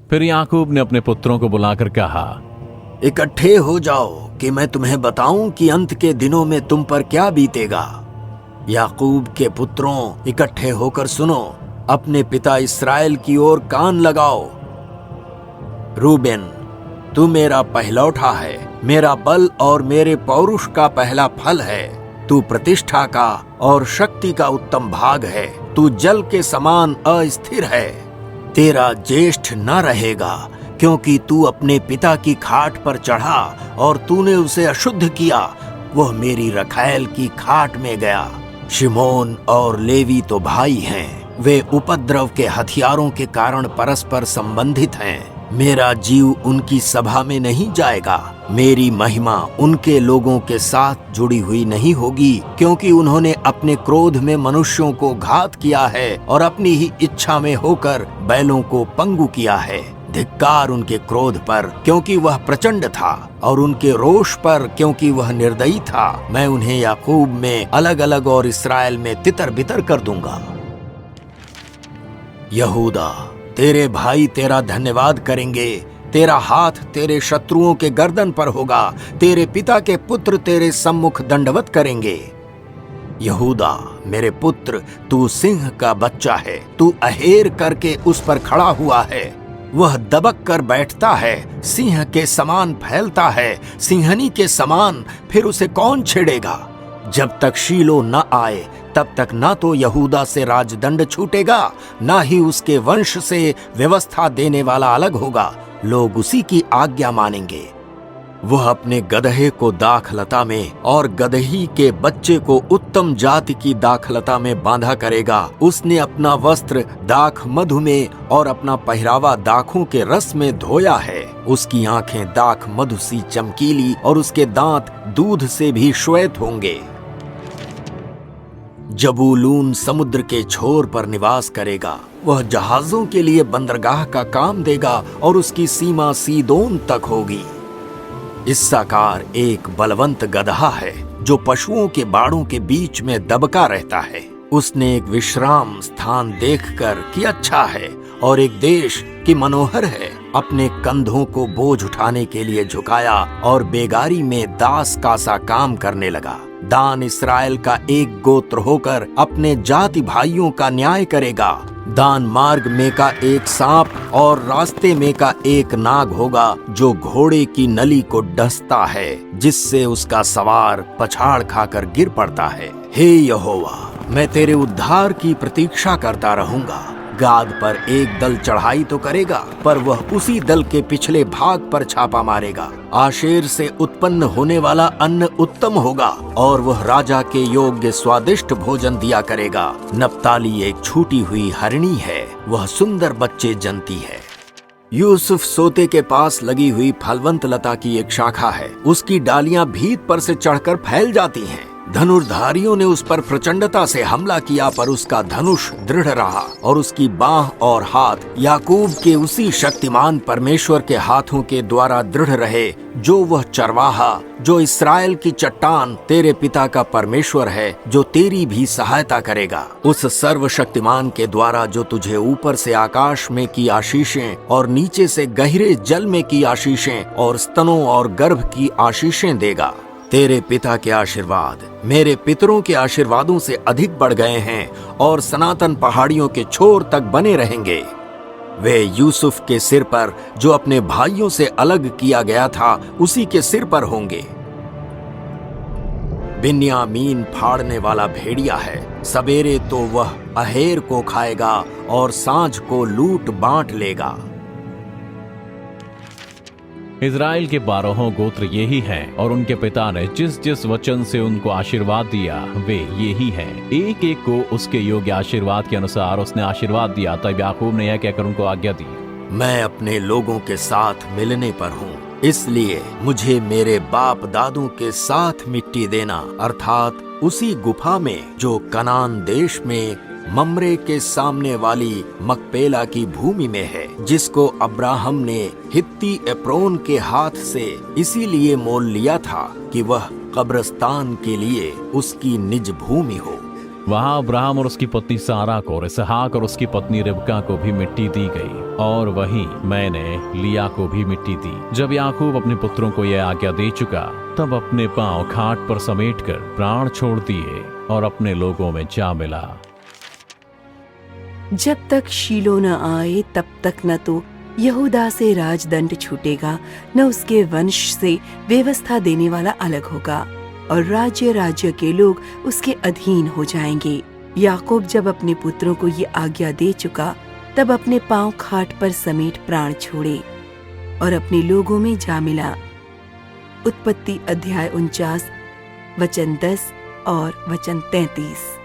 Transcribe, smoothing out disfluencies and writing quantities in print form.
फिर याकूब ने अपने पुत्रों को बुलाकर कहा, इकट्ठे हो जाओ कि मैं तुम्हें बताऊं कि अंत के दिनों में तुम पर क्या बीतेगा। याकूब के पुत्रों, इकट्ठे होकर सुनो, अपने पिता इस्राएल की ओर कान लगाओ। रूबेन, तू मेरा पहलौठा है, मेरा बल और मेरे पौरुष का पहला फल है। तू प्रतिष्ठा का और शक्ति का उत्तम भाग है। तू जल के समान अस्थिर है। तेरा ज्येष्ठ न रहेगा, क्योंकि तू अपने पिता की खाट पर चढ़ा और तूने उसे अशुद्ध किया। वह मेरी रखैल की खाट में गया। शिमोन और लेवी तो भाई हैं। वे उपद्रव के हथियारों के कारण परस्पर संबंधित हैं। मेरा जीव उनकी सभा में नहीं जाएगा। मेरी महिमा उनके लोगों के साथ जुड़ी हुई नहीं होगी, क्योंकि उन्होंने अपने क्रोध में मनुष्यों को घात किया है और अपनी ही इच्छा में होकर बैलों को पंगु किया है। धिक्कार उनके क्रोध पर, क्योंकि वह प्रचंड था, और उनके रोष पर, क्योंकि वह निर्दयी था। मैं उन्हें याकूब में अलग अलग और इस्राएल में तितर बितर कर दूंगा। यहूदा, तेरे भाई तेरा धन्यवाद करेंगे। तेरा हाथ तेरे शत्रुओं के गर्दन पर होगा। तेरे पिता के पुत्र तेरे सम्मुख दंडवत करेंगे। यहूदा, मेरे पुत्र, तू सिंह का बच्चा है। तू अहेर करके उस पर खड़ा हुआ है। वह दबक कर बैठता है, सिंह के समान फैलता है, सिंहनी के समान। फिर उसे कौन छेड़ेगा? जब तक शीलो न आए तब तक ना तो यहूदा से राजदंड छूटेगा, ना ही उसके वंश से व्यवस्था देने वाला अलग होगा। लोग उसी की आज्ञा मानेंगे। वह अपने गदहे को दाखलता में और गदही के बच्चे को उत्तम जाति की दाखलता में बांधा करेगा। उसने अपना वस्त्र दाख मधु में और अपना पहरावा दाखों के रस में धोया है। उसकी आंखें दाख मधु सी चमकीली और उसके दांत दूध से भी श्वेत होंगे। जबूलून समुद्र के छोर पर निवास करेगा। वह जहाजों के लिए बंदरगाह का काम देगा और उसकी सीमा सीदोन तक होगी। इस्साकार एक बलवंत गदहा है, जो पशुओं के बाड़ों के बीच में दबका रहता है। उसने एक विश्राम स्थान देखकर कि अच्छा है, और एक देश कि मनोहर है। अपने कंधों को बोझ उठाने के लिए झुकाया और बेगारी में दास का सा काम करने लगा। दान इस्राएल का एक गोत्र होकर अपने जाति भाइयों का न्याय करेगा। दान मार्ग में का एक सांप और रास्ते में का एक नाग होगा, जो घोड़े की नली को डसता है, जिससे उसका सवार पछाड़ खाकर गिर पड़ता है। हे यहोवा, मैं तेरे उद्धार की प्रतीक्षा करता रहूंगा। गाद पर एक दल चढ़ाई तो करेगा, पर वह उसी दल के पिछले भाग पर छापा मारेगा। आशेर से उत्पन्न होने वाला अन्न उत्तम होगा, और वह राजा के योग्य स्वादिष्ट भोजन दिया करेगा। नप्ताली एक छूटी हुई हरिणी है, वह सुंदर बच्चे जनती है। यूसुफ सोते के पास लगी हुई फलवंत लता की एक शाखा है। उसकी डालियां भीत पर से चढ़कर फैल जाती हैं। धनुर्धारियों ने उस पर प्रचंडता से हमला किया, पर उसका धनुष दृढ़ रहा और उसकी बाह और हाथ याकूब के उसी शक्तिमान परमेश्वर के हाथों के द्वारा दृढ़ रहे, जो वह चरवाहा, जो इस्राएल की चट्टान तेरे पिता का परमेश्वर है, जो तेरी भी सहायता करेगा। उस सर्वशक्तिमान के द्वारा जो तुझे ऊपर से आकाश में की आशीषें और नीचे से गहरे जल में की आशीषें और स्तनों और गर्भ की आशीषें देगा। तेरे पिता के आशीर्वाद मेरे पितरों के आशीर्वादों से अधिक बढ़ गए हैं और सनातन पहाड़ियों के छोर तक बने रहेंगे। वे यूसुफ के सिर पर, जो अपने भाइयों से अलग किया गया था, उसी के सिर पर होंगे। बिन्यामीन फाड़ने वाला भेड़िया है। सवेरे तो वह अहेर को खाएगा और सांझ को लूट बांट लेगा। इज़राइल के 12 गोत्र यही हैं, और उनके पिता ने जिस जिस वचन से उनको आशीर्वाद दिया वे यही हैं। एक एक को उसके योग्य आशीर्वाद के अनुसार उसने आशीर्वाद दिया। तब याकूब ने यह कहकर उनको आज्ञा दी, मैं अपने लोगों के साथ मिलने पर हूँ, इसलिए मुझे मेरे बाप दादों के साथ मिट्टी देना, अर्थात उसी गुफा में जो कनान देश में ममरे के सामने वाली मकपेला की भूमि में है, जिसको अब्राहम ने हित्ती एप्रोन के हाथ से इसीलिए मोल लिया था कि वह कब्रिस्तान के लिए उसकी निज भूमि हो। वहां अब्राहम और उसकी पत्नी सारा को और इसहाक और उसकी पत्नी रिबका को भी मिट्टी दी गई, और वहीं मैंने लिया को भी मिट्टी दी। जब याकूब अपने पुत्रों को यह आज्ञा दे चुका, तब अपने पांव खाट पर समेटकर प्राण छोड़ दिए और अपने लोगों में जा मिला। जब तक शीलो न आए तब तक न तो यहूदा से राजदंड छूटेगा, न उसके वंश से व्यवस्था देने वाला अलग होगा, और राज्य राज्य के लोग उसके अधीन हो जाएंगे। याकूब जब अपने पुत्रों को ये आज्ञा दे चुका, तब अपने पांव खाट पर समेट प्राण छोड़े और अपने लोगों में जा मिला। उत्पत्ति अध्याय 49 वचन 10 और वचन 33।